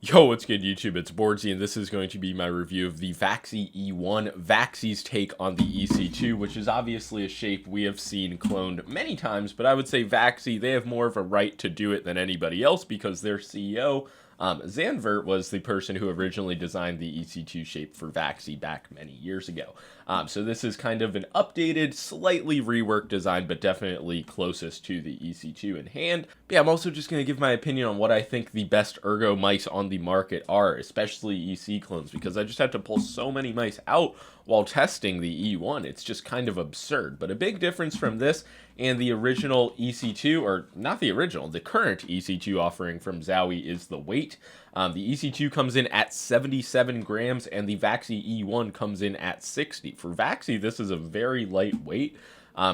Yo, what's good, YouTube? It's boardzy, and this is going to be my review of the Vaxee E1, Vaxee's take on the EC2, which is obviously a shape we have seen cloned many times, but I would say Vaxee, they have more of a right to do it than anybody else because their CEO, Zanvert, was the person who originally designed the EC2 shape for Vaxee back many years ago. So this is kind of an updated, slightly reworked design, but definitely closest to the EC2 in hand. But yeah, I'm also just going to give my opinion on what I think the best ergo mice on the market are, especially EC clones, because I just had to pull so many mice out while testing the E1. It's just kind of absurd. But a big difference from this and the original EC2, or not the original, the current EC2 offering from Zowie is the weight. The EC2 comes in at 77 grams and the Vaxee E1 comes in at 60. For Vaxee, this is a very light weight.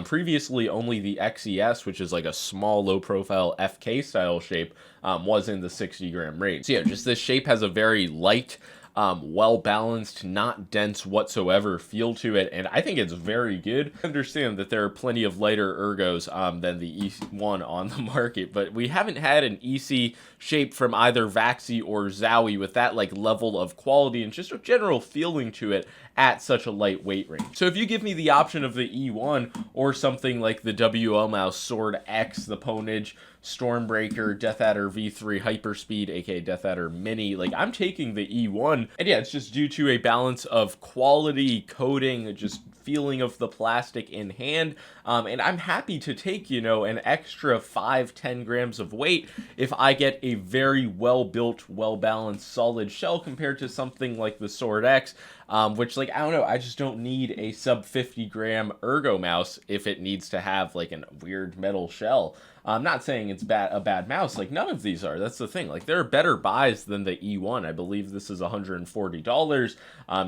Previously, only the XES, which is like a small, low-profile FK style shape, was in the 60-gram range. So yeah, just this shape has a very light, well-balanced, not dense whatsoever feel to it, and I think it's very good. I understand that there are plenty of lighter ergos than the E1 on the market, but we haven't had an EC shape from either Vaxee or Zowie with that like level of quality and just a general feeling to it at such a light weight range. So if you give me the option of the E1 or something like the WL Mouse Sword X, the Ponage, Stormbreaker, Death Adder V3 Hyperspeed, aka Death Adder Mini, like I'm taking the E1. And yeah, it's just due to a balance of quality, coating, just feeling of the plastic in hand, and I'm happy to take, you know, an extra 5-10 grams of weight if I get a very well built, well balanced, solid shell compared to something like the Sword X, which, like, I don't know, I just don't need a sub 50-gram ergo mouse if it needs to have like a weird metal shell. I'm not saying it's a bad mouse, like none of these are. That's the thing. Like there are better buys than the E1. I believe this is $140.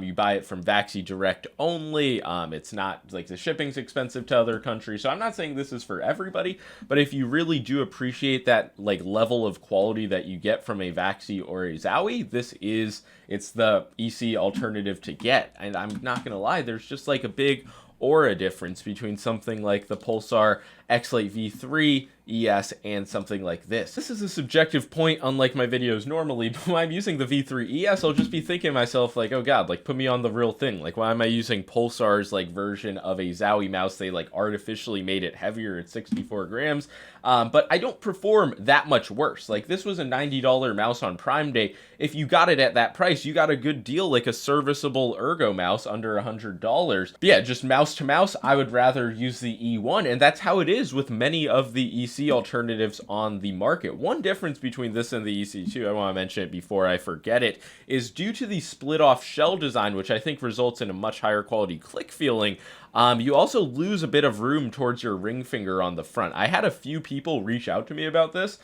You buy it from Vaxee Direct only. It's not like the shipping's expensive to other countries. So I'm not saying this is for everybody, but if you really do appreciate that like level of quality that you get from a Vaxee or a Zowie, it's the EC alternative to get. And I'm not gonna lie, there's just like a big aura difference between something like the Pulsar X-Lite V3 ES and something like this. This is a subjective point, unlike my videos normally, but when I'm using the V3 ES, I'll just be thinking to myself, like, oh god, like, put me on the real thing. Like, why am I using Pulsar's, like, version of a Zowie mouse? They, like, artificially made it heavier at 64 grams, but I don't perform that much worse. Like, this was a $90 mouse on Prime Day. If you got it at that price, you got a good deal, like a serviceable ergo mouse under $100. But yeah, just mouse to mouse, I would rather use the E1, and that's how it is with many of the EC alternatives on the market. One difference between this and the EC2, I want to mention it before I forget it, is due to the split off shell design, which I think results in a much higher quality click feeling. You also lose a bit of room towards your ring finger on the front. I had a few people reach out to me about this,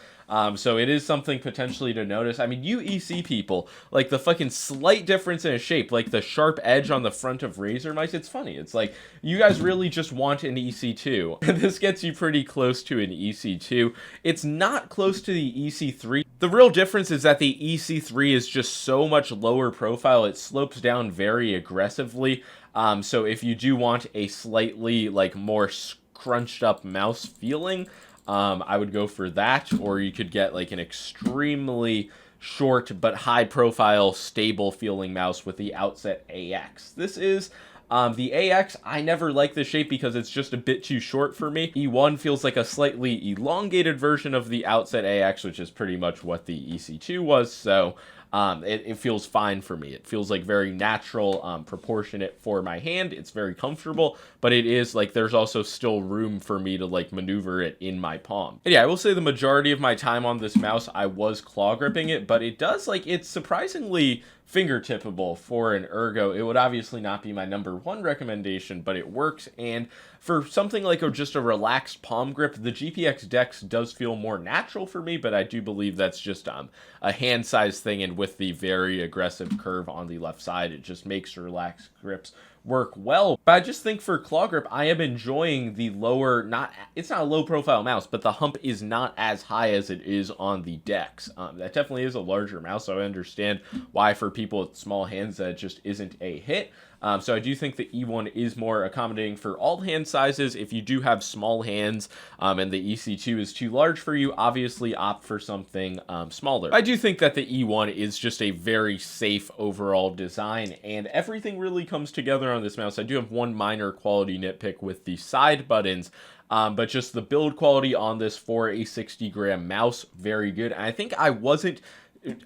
so it is something potentially to notice. I mean, you EC people, like the fucking slight difference in a shape, like the sharp edge on the front of Razor mice, it's funny. It's like, you guys really just want an EC2. This gets you pretty close to an EC2. It's not close to the EC3. The real difference is that the EC3 is just so much lower profile. It slopes down very aggressively. So if you do want a slightly like more scrunched up mouse feeling, I would go for that, or you could get like an extremely short but high profile stable feeling mouse with the Outset AX. This is the AX. I never liked this shape because it's just a bit too short for me. E1 feels like a slightly elongated version of the Outset AX, which is pretty much what the EC2 was, so it feels fine for me. It feels like very natural, proportionate for my hand. It's very comfortable, but it is like there's also still room for me to like maneuver it in my palm. And yeah, I will say the majority of my time on this mouse, I was claw gripping it, but it does like, it's surprisingly fingertipable for an ergo. It would obviously not be my #1 recommendation, but it works. And for something like just a relaxed palm grip, the GPX Dex does feel more natural for me, but I do believe that's just a hand size thing, and with the very aggressive curve on the left side, it just makes relaxed grips work well. But I just think for claw grip, I am enjoying the lower, it's not a low profile mouse, but the hump is not as high as it is on the Dex. That definitely is a larger mouse, so I understand why for people with small hands that just isn't a hit. So I do think the E1 is more accommodating for all hand sizes. If you do have small hands and the EC2 is too large for you, obviously opt for something smaller. I do think that the E1 is just a very safe overall design, and everything really comes together on this mouse. I do have one minor quality nitpick with the side buttons. But just the build quality on this for a 60-gram mouse, very good. And I think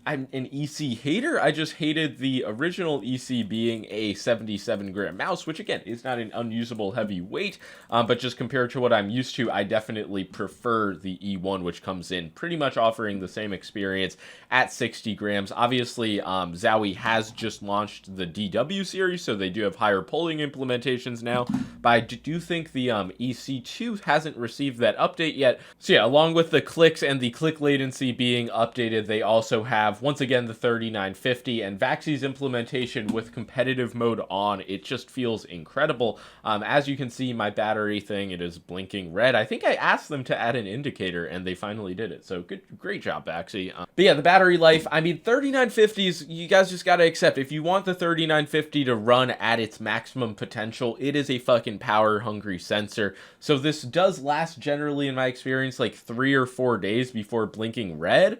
I'm an EC hater. I just hated the original EC being a 77-gram mouse, which again is not an unusable heavy weight, but just compared to what I'm used to, I definitely prefer the E1, which comes in pretty much offering the same experience at 60 grams. Obviously, Zowie has just launched the DW series, so they do have higher polling implementations now, but I do think the EC2 hasn't received that update yet. So yeah, along with the clicks and the click latency being updated, they also have, once again, the 3950, and Vaxee's implementation with competitive mode on, it just feels incredible. As you can see, my battery thing, it is blinking red. I think I asked them to add an indicator, and they finally did it, so great job, Vaxee. But yeah, the battery life, I mean, 3950s, you guys just gotta accept, if you want the 3950 to run at its maximum potential, it is a fucking power-hungry sensor. So this does last, generally, in my experience, like 3 or 4 days before blinking red.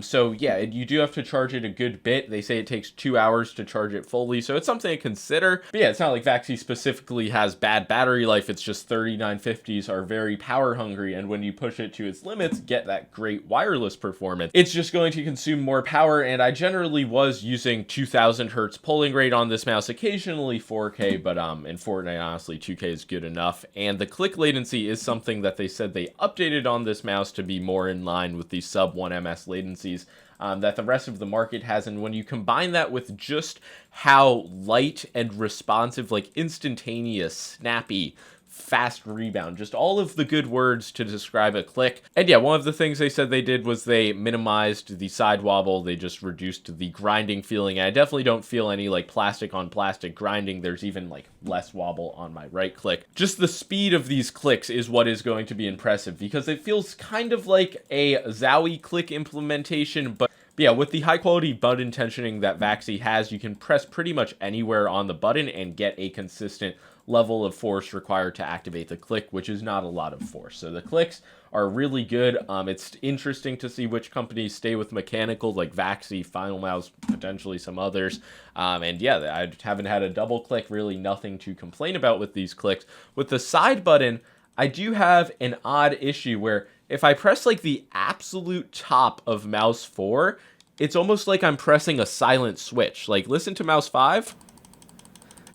So yeah, you do have to charge it a good bit. They say it takes 2 hours to charge it fully, so it's something to consider. But yeah, it's not like Vaxee specifically has bad battery life. It's just 3950s are very power hungry, and when you push it to its limits, get that great wireless performance. It's just going to consume more power, and I generally was using 2000 hertz polling rate on this mouse, occasionally 4K, but in Fortnite, honestly, 2K is good enough. And the click latency is something that they said they updated on this mouse to be more in line with the sub 1 ms latencies that the rest of the market has. And when you combine that with just how light and responsive, like instantaneous, snappy, fast rebound, just all of the good words to describe a click. And yeah, one of the things they said they did was they minimized the side wobble. They just reduced the grinding feeling. And I definitely don't feel any like plastic on plastic grinding. There's even like less wobble on my right click. Just the speed of these clicks is what is going to be impressive, because it feels kind of like a Zowie click implementation, but yeah, with the high quality button tensioning that Vaxee has, you can press pretty much anywhere on the button and get a consistent level of force required to activate the click, which is not a lot of force. So the clicks are really good. It's interesting to see which companies stay with mechanical, like Vaxee, Final Mouse, potentially some others. And yeah, I haven't had a double click, really nothing to complain about with these clicks. With the side button, I do have an odd issue where if I press like the absolute top of mouse 4, it's almost like I'm pressing a silent switch. Like listen to mouse 5.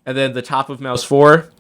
And then the top of mouse 4,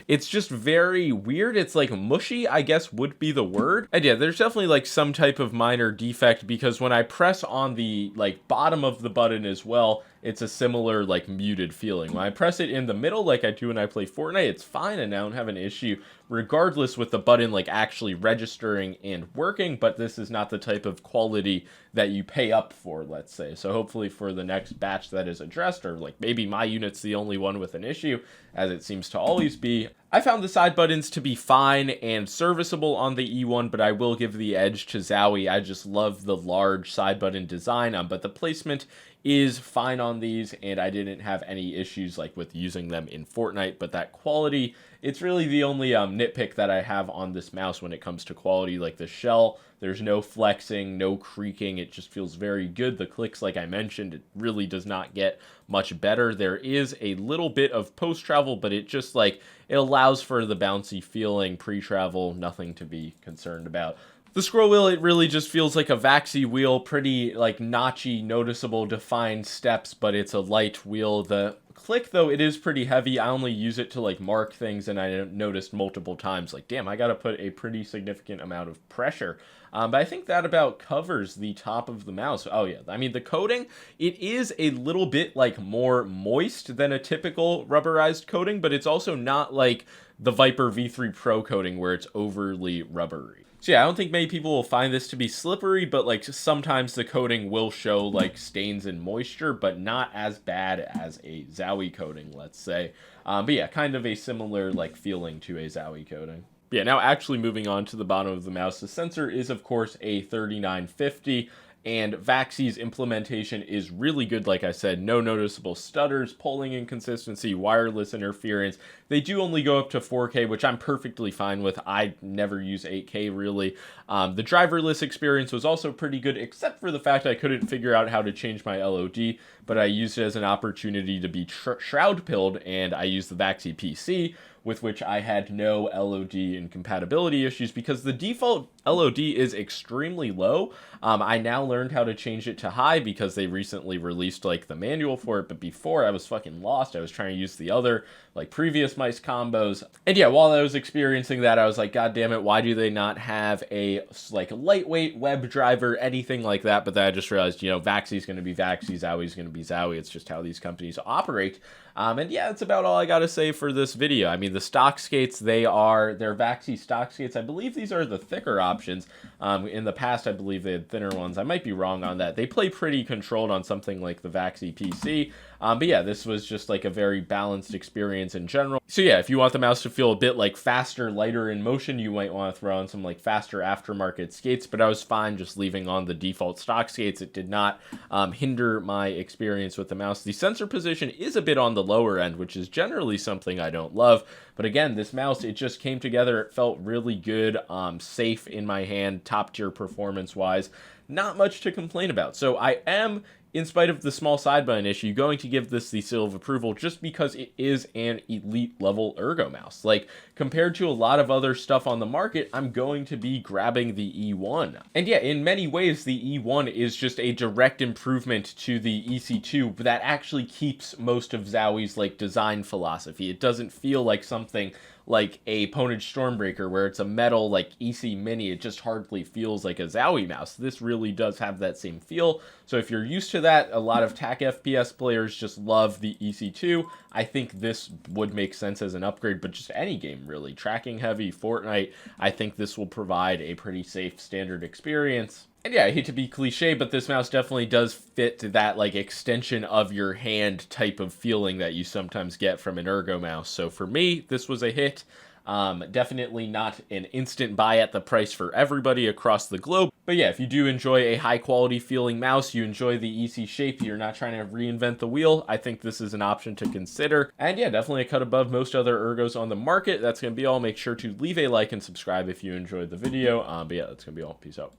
it's just very weird. It's like mushy, I guess would be the word. And yeah, there's definitely like some type of minor defect, because when I press on the like bottom of the button as well, it's a similar like muted feeling. When I press it in the middle like I do when I play Fortnite, it's fine, and I don't have an issue regardless with the button like actually registering and working. But this is not the type of quality that you pay up for, let's say. So hopefully for the next batch that is addressed, or like maybe my unit's the only one with an issue, as it seems to always be. I found the side buttons to be fine and serviceable on the E1, but I will give the edge to Zowie. I just love the large side button design, but the placement is fine on these, and I didn't have any issues like with using them in Fortnite. But that quality, it's really the only nitpick that I have on this mouse when it comes to quality. Like the shell, there's no flexing, no creaking. It just feels very good. The clicks, like I mentioned, it really does not get much better. There is a little bit of post-travel, but it just like, it allows for the bouncy feeling pre-travel, nothing to be concerned about. The scroll wheel, it really just feels like a Vaxee wheel, pretty like notchy, noticeable, defined steps, but it's a light wheel. The click, though, it is pretty heavy. I only use it to like mark things, and I noticed multiple times, like, damn, I gotta put a pretty significant amount of pressure. But I think that about covers the top of the mouse. Oh yeah, I mean, the coating, it is a little bit like more moist than a typical rubberized coating, but it's also not like the Viper V3 Pro coating where it's overly rubbery. So yeah, I don't think many people will find this to be slippery, but like sometimes the coating will show like stains and moisture, but not as bad as a Zowie coating, let's say. But yeah, kind of a similar like feeling to a Zowie coating. Yeah, now actually moving on to the bottom of the mouse, the sensor is of course a 3950. And Vaxee's implementation is really good, like I said. No noticeable stutters, polling inconsistency, wireless interference. They do only go up to 4K, which I'm perfectly fine with. I never use 8K, really. The driverless experience was also pretty good, except for the fact I couldn't figure out how to change my LOD, but I used it as an opportunity to be shroud pilled, and I used the Vaxee PC, with which I had no LOD incompatibility issues because the default LOD is extremely low. I now learned how to change it to high because they recently released like the manual for it, but before I was fucking lost. I was trying to use the other like previous mice combos. And yeah, while I was experiencing that, I was like, God damn it, why do they not have a like lightweight web driver, anything like that? But then I just realized, you know, Vaxee's going to be Vaxee, Zowie's going to be Zowie. It's just how these companies operate. And yeah, that's about all I got to say for this video. I mean, the stock skates, they're Vaxee stock skates. I believe these are the thicker options. In the past, I believe they had thinner ones. I might be wrong on that. They play pretty controlled on something like the Vaxee PC. But yeah, this was just like a very balanced experience in general. So yeah, if you want the mouse to feel a bit like faster, lighter in motion, you might want to throw on some like faster aftermarket skates, but I was fine just leaving on the default stock skates. It did not hinder my experience with the mouse. The sensor position is a bit on the lower end, which is generally something I don't love. But again, this mouse, it just came together. It felt really good, safe in my hand, top tier performance wise. Not much to complain about. So I am, in spite of the small side button issue, going to give this the seal of approval just because it is an elite level ergo mouse. Like, compared to a lot of other stuff on the market, I'm going to be grabbing the E1. And yeah, in many ways, the E1 is just a direct improvement to the EC2 that actually keeps most of Zowie's like design philosophy. It doesn't feel like something like a Ponage Stormbreaker where it's a metal like EC Mini. It just hardly feels like a Zowie mouse. This really does have that same feel. So if you're used to that, a lot of TAC FPS players just love the EC2. I think this would make sense as an upgrade, but just any game really. Tracking heavy, Fortnite, I think this will provide a pretty safe standard experience. And yeah, I hate to be cliche, but this mouse definitely does fit to that like extension of your hand type of feeling that you sometimes get from an ergo mouse. So for me, this was a hit. Definitely not an instant buy at the price for everybody across the globe. But yeah, if you do enjoy a high quality feeling mouse, you enjoy the EC shape, you're not trying to reinvent the wheel, I think this is an option to consider. And yeah, definitely a cut above most other ergos on the market. That's going to be all. Make sure to leave a like and subscribe if you enjoyed the video. But yeah, that's going to be all. Peace out.